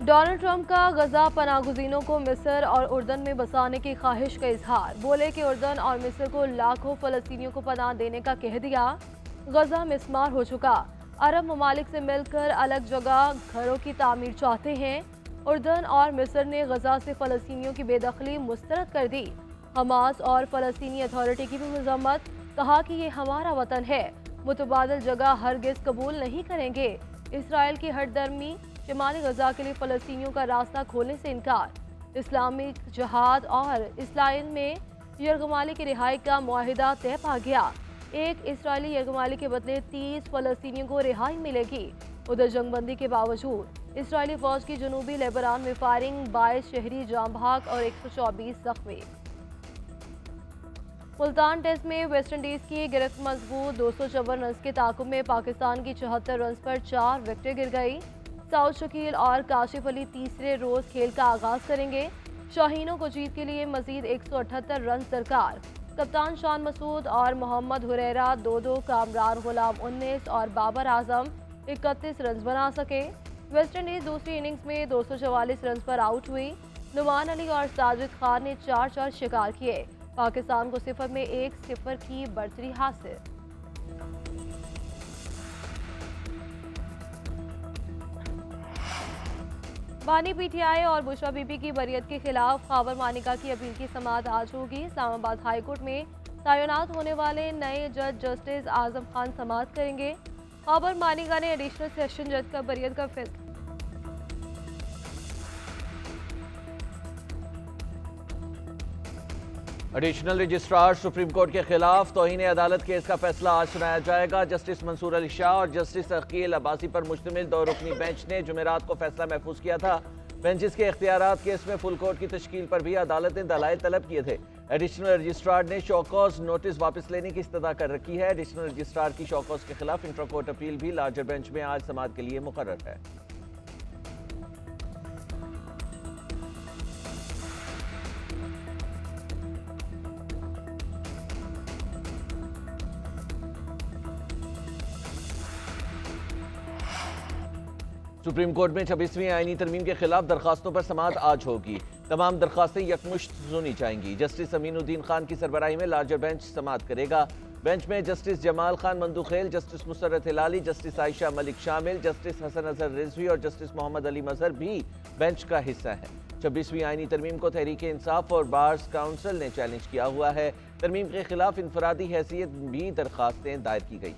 Donald Trump का गजा पनागुज़ीनों को मिस्र और उर्दन में बसाने की ख्वाहिश का इजहार। बोले कि उर्दन और मिस्र को लाखों फ़लस्तीनियों को पनाह देने का कह दिया। गजा मिस्मार हो चुका। अरब ममालिक से मिलकर अलग जगह घरों की तामीर चाहते हैं। उर्दन और मिस्र ने गजा से फ़लस्तीनियों की बेदखली मुस्तरद कर दी। हमास और फ़लस्तीनी अथॉरिटी की भी मजम्मत। कहा कि ये हमारा वतन है, मुतबादल जगह हरगिज़ कबूल नहीं करेंगे। इसराइल की हटदर्मी, शिमाली गजा के लिए फ़लस्तीनियों का रास्ता खोलने से इनकार। इस्लामिक जहाद और इसराइल में यरगमाली की रिहाई का मुआहिदा तय पा गया। एक इसराइली यरगमाली के बदले 30 फ़लस्तीनियों को रिहाई मिलेगी। उधर जंगबंदी के बावजूद इसराइली फ़ौज की जनूबी लेबनान में फायरिंग, 22 शहरी जाम भाग और 124 जख्मी। मुल्तान टेस्ट में वेस्टइंडीज़ की गिरफ्त मजबूत। 254 रन के ताकुब में पाकिस्तान की 74 रन पर 4 विकेटें गिर गई। साउद शकील और काशिफ अली तीसरे रोज खेल का आगाज करेंगे। शाहीनों को जीत के लिए मजीद 178 रन दरकार। कप्तान शान मसूद और मोहम्मद हुरैरा 2-2, कामरान गुलाम 19 और बाबर आजम 31 रन बना सके। वेस्टइंडीज दूसरी इनिंग्स में 244 रन पर आउट हुई। नुमान अली और साजिद खान ने 4-4 शिकार किए। पाकिस्तान को 0 में 1-0 की बढ़तरी हासिल। बानी पीटीआई और बुशरा बीबी की बरियत के खिलाफ खाबर मानिका की अपील की समाअत आज होगी। इस्लामाबाद हाई कोर्ट में तैनात होने वाले नए जज जस्टिस आजम खान समाअत करेंगे। खाबर मानिका ने एडिशनल सेशन जज का बरियत का फैसला एडिशनल रजिस्ट्रार सुप्रीम कोर्ट के खिलाफ तौहीन अदालत केस का फैसला आज सुनाया जाएगा। जस्टिस मंसूर अली शाह और जस्टिस अकील अब्बासी पर मुश्तमिल 2 रुकनी बेंच ने जुमेरात को फैसला महफूज किया था। बेंचेस के इख्तियारात केस में फुल कोर्ट की तश्कील पर भी अदालत ने दलाइल तलब किए थे। एडिशनल रजिस्ट्रार ने शोकॉज नोटिस वापस लेने की इस्तदा कर रखी है। एडिशनल रजिस्ट्रार की शोकॉज के खिलाफ इंट्रा कोर्ट अपील भी लार्जर बेंच में आज समाअत के लिए मुकर्रर है। सुप्रीम कोर्ट में 26वीं आईनी तरमीम के खिलाफ दरखास्तों पर समाअत आज होगी। तमाम दरखास्तें यकमुश्त सुनी जाएंगी। जस्टिस अमीनुद्दीन खान की सरबराही में लार्जर बेंच समाअत करेगा। बेंच में justice Jamal Khan Mandokhail, justice Musarrat Hilali, justice Ayesha Malik शामिल, जस्टिस हसन अजहर रिजवी और जस्टिस मोहम्मद अली मजहर भी बेंच का हिस्सा है। 26वीं आईनी तरमीम को तहरीक इंसाफ और बार्स काउंसिल ने चैलेंज किया हुआ है। तरमीम के खिलाफ इनफरादी हैसियत भी दरखास्तें दायर की गई।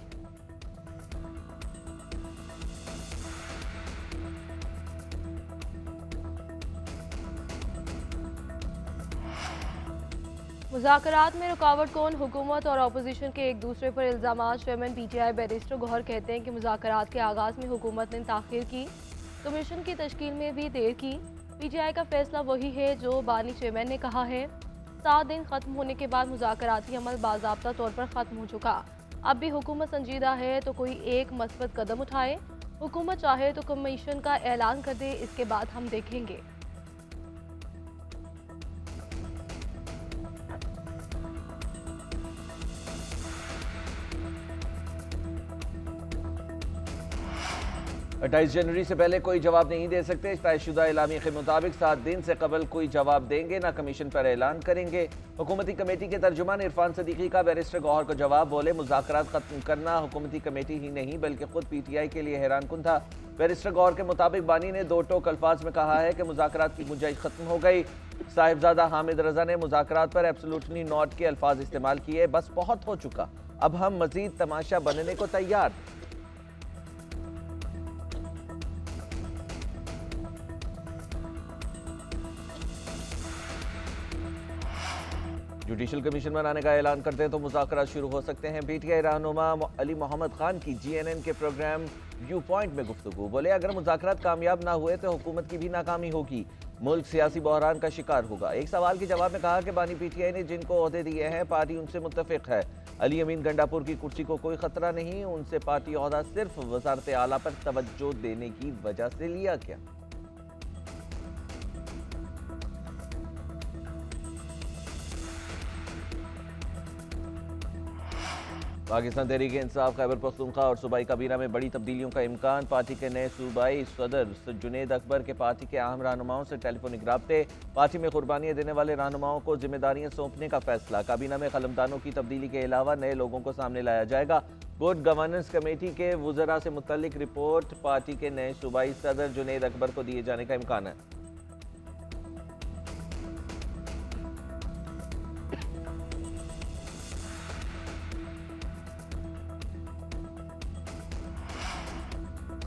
मुज़ाकरात में रुकावट कौन? हुकूमत और अपोजिशन के एक दूसरे पर इल्ज़ामात। चेयरमैन पीटीआई बैरिस्टर गौहर कहते हैं कि मुज़ाकरात के आगाज़ में हुकूमत ने ताख़ीर की, कमीशन की तश्कील में भी देर की। पीटीआई का फैसला वही है जो बानी चेयरमैन ने कहा है। 7 दिन खत्म होने के बाद मुज़ाकराती अमल बाज़ाब्ता तौर पर ख़त्म हो चुका। अब भी हुकूमत संजीदा है तो कोई एक मस्बत कदम उठाए। हुकूमत चाहे तो कमीशन का ऐलान कर दे, इसके बाद हम देखेंगे। अट्ठाईस जनवरी से पहले कोई जवाब नहीं दे सकते। तयशुदा इलामी के मुताबिक 7 दिन से कबल कोई जवाब देंगे ना कमीशन पर ऐलान करेंगे। हुकूमती कमेटी के तर्जुमान इरफान सदीकी का बैरिस्टर गौहर को जवाब। बोले, मुज़ाकरात खत्म करना हुकूमती कमेटी ही नहीं बल्कि खुद पीटीआई के लिए हैरान कुन था। बैरिस्टर गौहर के मुताबिक बानी ने 2 टोक अल्फाज में कहा है कि मुज़ाकरात की गुंजाइश खत्म हो गई। साहिबजादा हामिद रजा ने मुज़ाकरात पर एब्सोल्युटली नॉट के अल्फाज इस्तेमाल किए। बस बहुत हो चुका, अब हम मजीद तमाशा बनने को तैयार। जुडिशल कमीशन बनाने का ऐलान करते हैं तो मुज़ाकरात शुरू हो सकते हैं। पीटीआई रहनुमा अली मोहम्मद खान की जीएनएन के प्रोग्राम व्यू पॉइंट में गुफ्तगू। बोले, अगर मुज़ाकरात कामयाब ना हुए तो हुकूमत की भी नाकामी होगी, मुल्क सियासी बहरान का शिकार होगा। एक सवाल के जवाब में कहा कि बानी पीटीआई ने जिनको ओहदे दिए हैं पार्टी उनसे मुत्तफिक है। अली अमीन गंडापुर की कुर्सी को कोई खतरा नहीं, उनसे पार्टी ओहदा सिर्फ वजारत आला पर तवज्जो देने की वजह से लिया गया। पाकिस्तान तहरीक इंसाफ खैबर पख्तूनख्वा और सूबाई काबीना में बड़ी तब्दीलियों का इम्कान। पार्टी के नए सूबाई सदर जुनेद अकबर के पार्टी के अहम रहनुमाओं से टेलीफोनिक राब्ते। पार्टी में कुर्बानियाँ देने वाले रहनुमाओं को जिम्मेदारियाँ सौंपने का फैसला। काबीना में कलमदानों की तब्दीली के अलावा नए लोगों को सामने लाया जाएगा। गुड गवर्नेंस कमेटी के वुज़रा से मुतल्लिक रिपोर्ट पार्टी के नए सूबाई सदर जुनेद अकबर को दिए जाने का इम्कान है।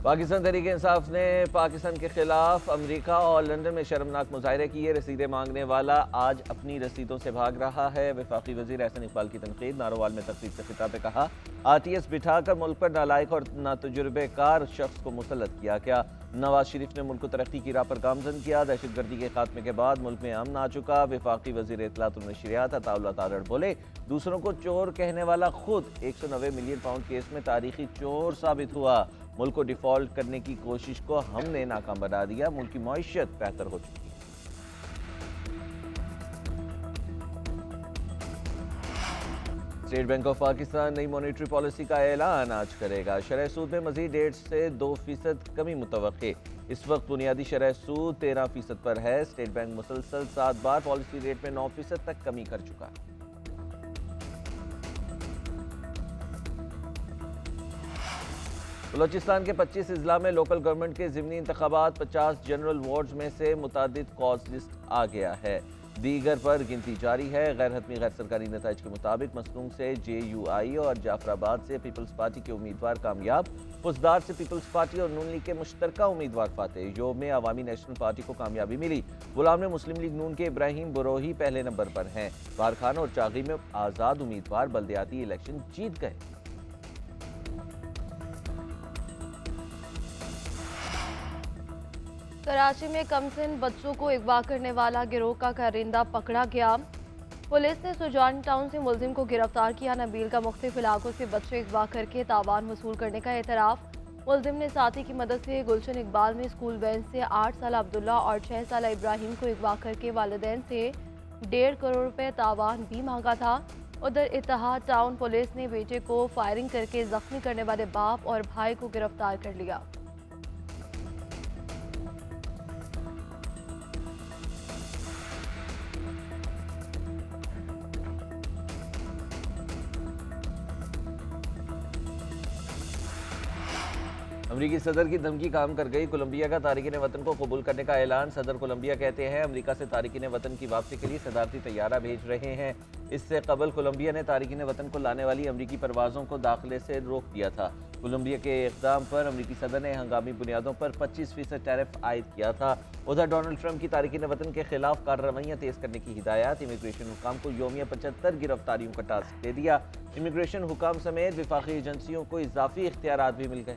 पाकिस्तान तहरीक इंसाफ ने पाकिस्तान के खिलाफ अमेरिका और लंदन में शर्मनाक मुजाहरे किए। रसीदें मांगने वाला आज अपनी रसीदों से भाग रहा है। वफाकी वजीर एहसन इकबाल की तनकीद। नारोवाल में तकरीब से खिताब में कहा, RTS बिठाकर मुल्क पर नालायक और नातजुर्बेकार शख्स को मुसल्लत किया गया। नवाज शरीफ ने मुल्क को तरक्की की राह पर गामजन किया। दहशतगर्दी के खात्मे के बाद मुल्क में अमन आ चुका। वफाकी वजीर इत्तलात व नशरियात अताउल्लाह तारड़ बोले, दूसरों को चोर कहने वाला खुद 190 मिलियन पाउंड केस में तारीखी चोर साबित हुआ। मुल्क को डिफॉल्ट करने की कोशिश को हमने नाकाम बना दिया। मुल्क की मईशत बेहतर हो चुकी है। स्टेट बैंक ऑफ पाकिस्तान नई मॉनेटरी पॉलिसी का ऐलान आज करेगा। शरह सूद में मजीद 1.5 से 2% कमी मुतवक्के। इस वक्त बुनियादी शरह सूद 13% पर है। स्टेट बैंक मुसलसल 7 बार पॉलिसी रेट में 9% तक कमी कर चुका है। बलोचिस्तान के 25 अजला में लोकल गवर्नमेंट के ज़िमनी इंतखाबात। 50 जनरल वार्ड्स में से मुतादिद कॉज लिस्ट आ गया है। दीगर पर गिनती जारी है। गैर हतमी गैर सरकारी नताइज के मुताबिक मसलूंग से JUI और जाफराबाद से पीपल्स पार्टी के उम्मीदवार कामयाब। फुसदार से पीपल्स पार्टी और नून लीग के मुश्तरका उम्मीदवार फातेह। योब में अवामी नेशनल पार्टी को कामयाबी मिली। गुलाम में मुस्लिम लीग नून के इब्राहिम बुरोही पहले नंबर पर हैं। बारखान और चागी में आज़ाद उम्मीदवार बल्दियाती इलेक्शन जीत गए। कराची में कमसिन बच्चों को अगवा करने वाला गिरोह का कारिंदा पकड़ा गया। पुलिस ने सुजान टाउन से मुलजिम को गिरफ्तार किया। नबील का मुख्तलिफ इलाकों से बच्चे अगवा करके तावान वसूल करने का एतराफ़। मुलजिम ने साथी की मदद से गुलशन इकबाल में स्कूल वैन से 8 साल अब्दुल्ला और 6 साल इब्राहिम को अगवा करके वालिदैन से 1.5 करोड़ रुपए तावान भी मांगा था। उधर इत्तेहाद टाउन पुलिस ने बेटे को फायरिंग करके जख्मी करने वाले बाप और भाई को गिरफ्तार कर लिया। अमरीकी सदर की धमकी काम कर गई। कोलंबिया का तारिकीन वतन को कबूल करने का ऐलान। सदर कोलंबिया कहते हैं अमरीका से तारिकीन वतन की वापसी के लिए सदारती तैयारा भेज रहे हैं। इससे कबल कोलंबिया ने तारिकीन वतन को लाने वाली अमरीकी परवाज़ों को दाखिले से रोक दिया था। कोलंबिया के इक़दाम पर अमरीकी सदर ने हंगामी बुनियादों पर 25% टैरिफ आयद किया था। उधर डोनाल्ड ट्रंप की तारिकीन वतन के खिलाफ कार्रवाइयाँ तेज़ करने की हिदायत। इमिग्रेशन हुकाम को यौमिया 75 गिरफ्तारियों का टास्क दे दिया। इमिग्रेशन हुकाम समेत वफाकी एजेंसियों को इजाफी इख्तियारात भी मिल गए।